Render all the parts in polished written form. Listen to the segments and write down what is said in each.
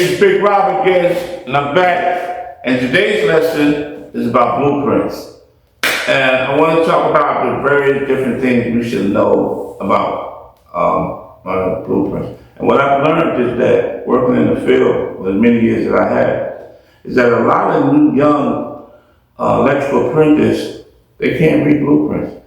It's Big Rob again, and I'm back. And today's lesson is about blueprints. And I want to talk about the various different things we should know about blueprints. And what I've learned is that working in the field for the many years that I had, is that a lot of new young electrical apprentices, they can't read blueprints.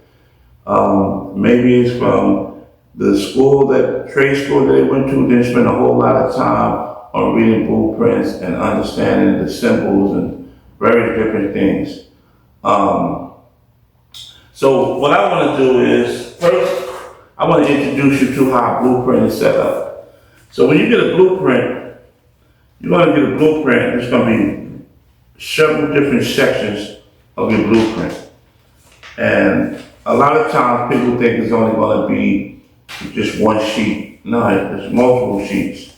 Maybe it's from the trade school that they went to, didn't spend a whole lot of time on reading blueprints and understanding the symbols and various different things. So what I want to do is, first, I want to introduce you to how a blueprint is set up. So when you get a blueprint, you're going to get a blueprint, there's going to be several different sections of your blueprint. And a lot of times people think it's only going to be just one sheet. No, there's multiple sheets,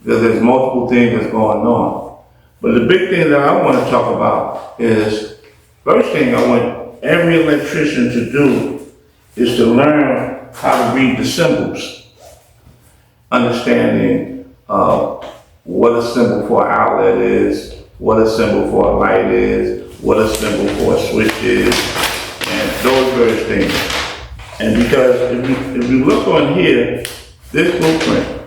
because there's multiple things that's going on. But the big thing that I want to talk about is, first thing I want every electrician to do is to learn how to read the symbols. Understanding what a symbol for an outlet is, what a symbol for a light is, what a symbol for a switch is, and those various things. And because if you look on here, this blueprint,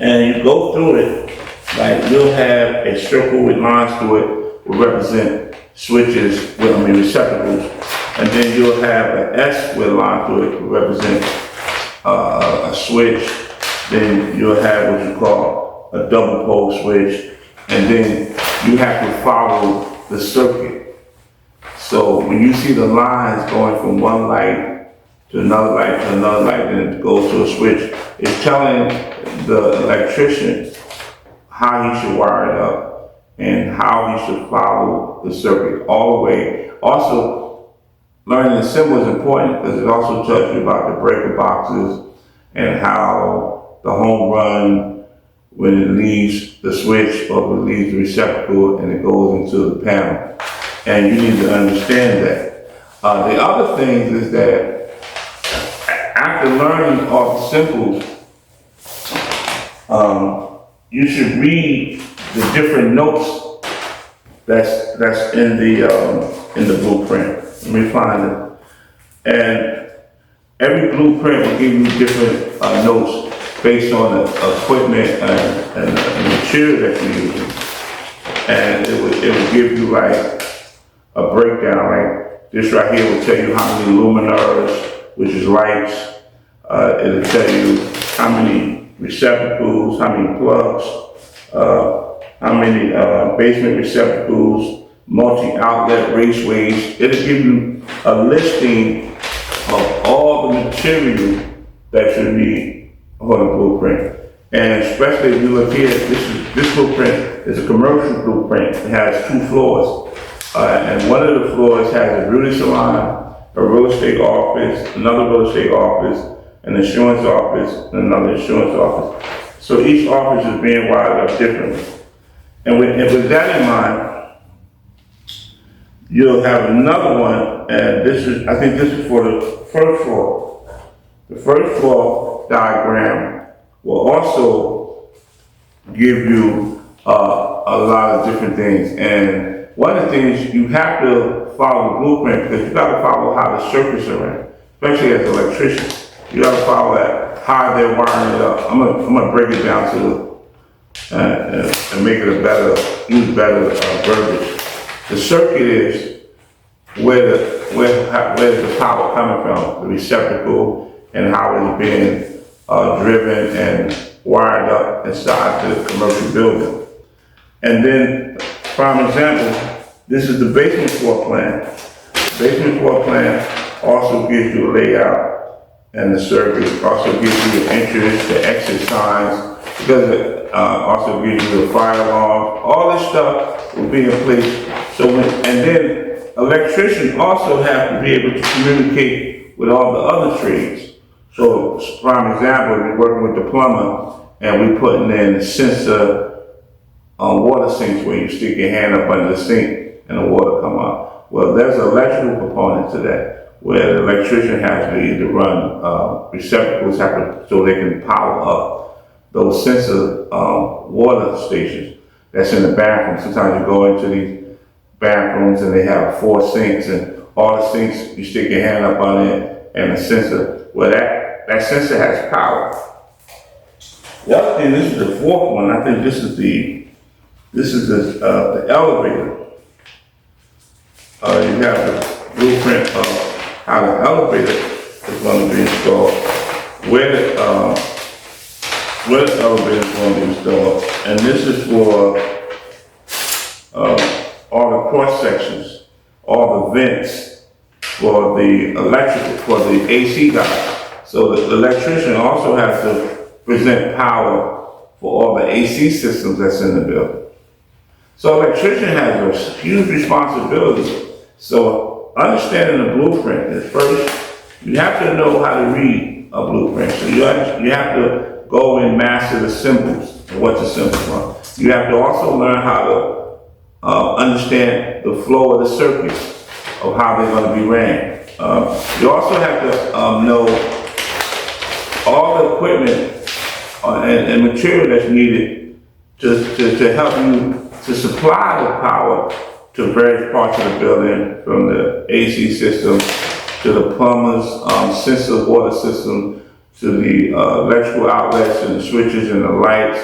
and you go through it, like you'll have a circle with lines through it, will represent switches, receptacles, and then you'll have an S with a line through it, will represent a switch. Then you'll have what you call a double pole switch, and then you have to follow the circuit. So when you see the lines going from one light to another light to another light, then it goes to a switch, it's telling the electrician how he should wire it up and how he should follow the circuit all the way. Also, learning the symbol is important because it also tells you about the breaker boxes and how the home run, when it leaves the switch or when it leaves the receptacle and it goes into the panel. And you need to understand that. The other thing is that after learning all the symbols, you should read the different notes that's in the blueprint. Let me find it. And every blueprint will give you different notes based on the equipment and the material that you're using. And it will give you like a breakdown. Like this right here will tell you how many luminaires, which is lights. It'll tell you how many receptacles, how many plugs, how many basement receptacles, multi-outlet raceways. It'll give you a listing of all the material that you need on the blueprint. And especially if you look here, this blueprint is a commercial blueprint. It has 2 floors. And one of the floors has a beauty salon, a real estate office, another real estate office, an insurance office, and another insurance office. So each office is being wired up differently. And with that in mind, you'll have another one, and I think this is for the first floor. The first floor diagram will also give you a lot of different things. And one of the things, you have to follow the blueprint because you got to follow how the circuits are ran, especially as an electrician. You got to follow that, how they're wiring it up. I'm gonna break it down to and make it use better verbiage. The circuit is where's the power coming from, the receptacle, and how it's being driven and wired up inside the commercial building. And then, prime example, this is the basement floor plan. The basement floor plan also gives you a layout, and the circuit also gives you the entrance, the exit signs, because it also gives you the fire alarm. All this stuff will be in place. And then electricians also have to be able to communicate with all the other trades. So, prime example, if you're working with the plumber and we're putting in a sensor on water sinks where you stick your hand up under the sink and the water come out. Well, there's an electrical component to that, where the electrician has to either run receptacles so they can power up those sensor water stations that's in the bathroom. Sometimes you go into these bathrooms and they have 4 sinks, and all the sinks, you stick your hand up on it and the sensor, well that sensor has power. The other thing, this is the 4th one, I think this is the elevator. You have the blueprint of how the elevator is going to be installed, where the elevator is going to be installed, and this is for all the cross sections, all the vents for the electrical, for the AC guy. So the electrician also has to present power for all the AC systems that's in the building. So electrician has a huge responsibility. So understanding the blueprint is first, you have to know how to read a blueprint. So you have to go and master the symbols and what the symbols are. You have to also learn how to understand the flow of the circuits of how they're going to be ran. You also have to know all the equipment and material that's needed to help you to supply the power to various parts of the building, from the AC system to the plumbers, sensor water system, to the electrical outlets and the switches and the lights,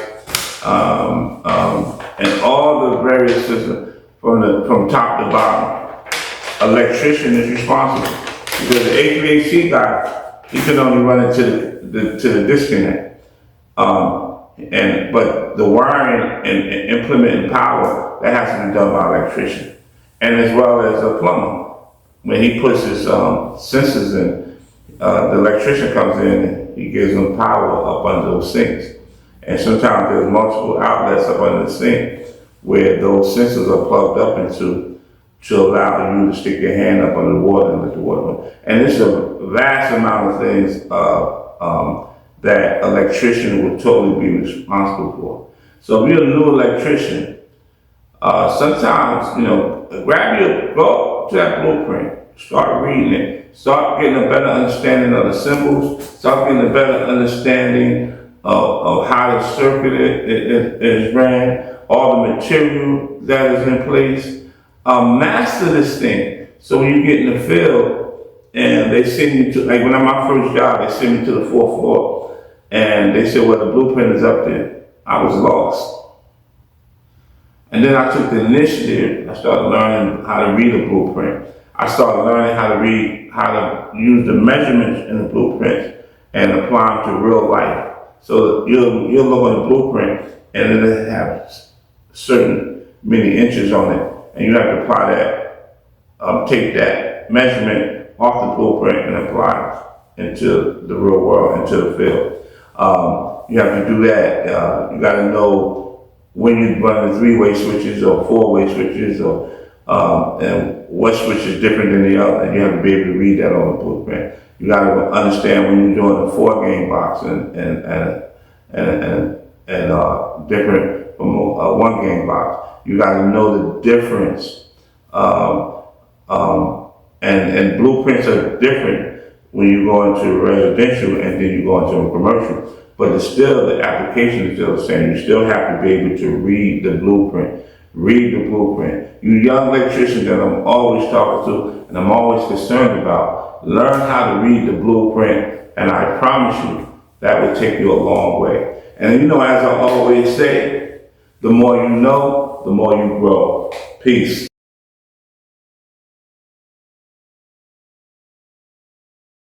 and all the various systems from top to bottom. Electrician is responsible because the HVAC guy, he can only run it to the disconnect. But the wiring and implementing power, that has to be done by electrician. And as well as a plumber. When he puts his sensors in, the electrician comes in and he gives them power up under those sinks. And sometimes there's multiple outlets up under the sink where those sensors are plugged up into to allow you to stick your hand up under the water and let the water run. And it's a vast amount of things that electrician would totally be responsible for. So if you're a new electrician, sometimes, go to that blueprint, start reading it, start getting a better understanding of the symbols, start getting a better understanding of how the circuit is ran, all the material that is in place. Master this thing. So when you get in the field and they send you to, like when I'm my first job, they send me to the 4th floor and they said, well, the blueprint is up there. I was lost. And then I took the initiative. I started learning how to read a blueprint. I started learning how to use the measurements in the blueprint and apply them to real life. So you'll look on the blueprint and it'll have certain many inches on it. And you have to apply that, take that measurement off the blueprint and apply it into the real world, into the field. You have to do that. You got to know when you run the 3-way switches or 4-way switches, or and what switch is different than the other. And you have to be able to read that on the blueprint. You got to understand when you're doing a 4-game box and different from a 1-game box. You got to know the difference. And blueprints are different when you go into residential and then you go into a commercial. But it's still, the application is still the same. You still have to be able to read the blueprint. Read the blueprint. You young electricians that I'm always talking to and I'm always concerned about, learn how to read the blueprint, and I promise you that will take you a long way. And as I always say, the more you know, the more you grow. Peace.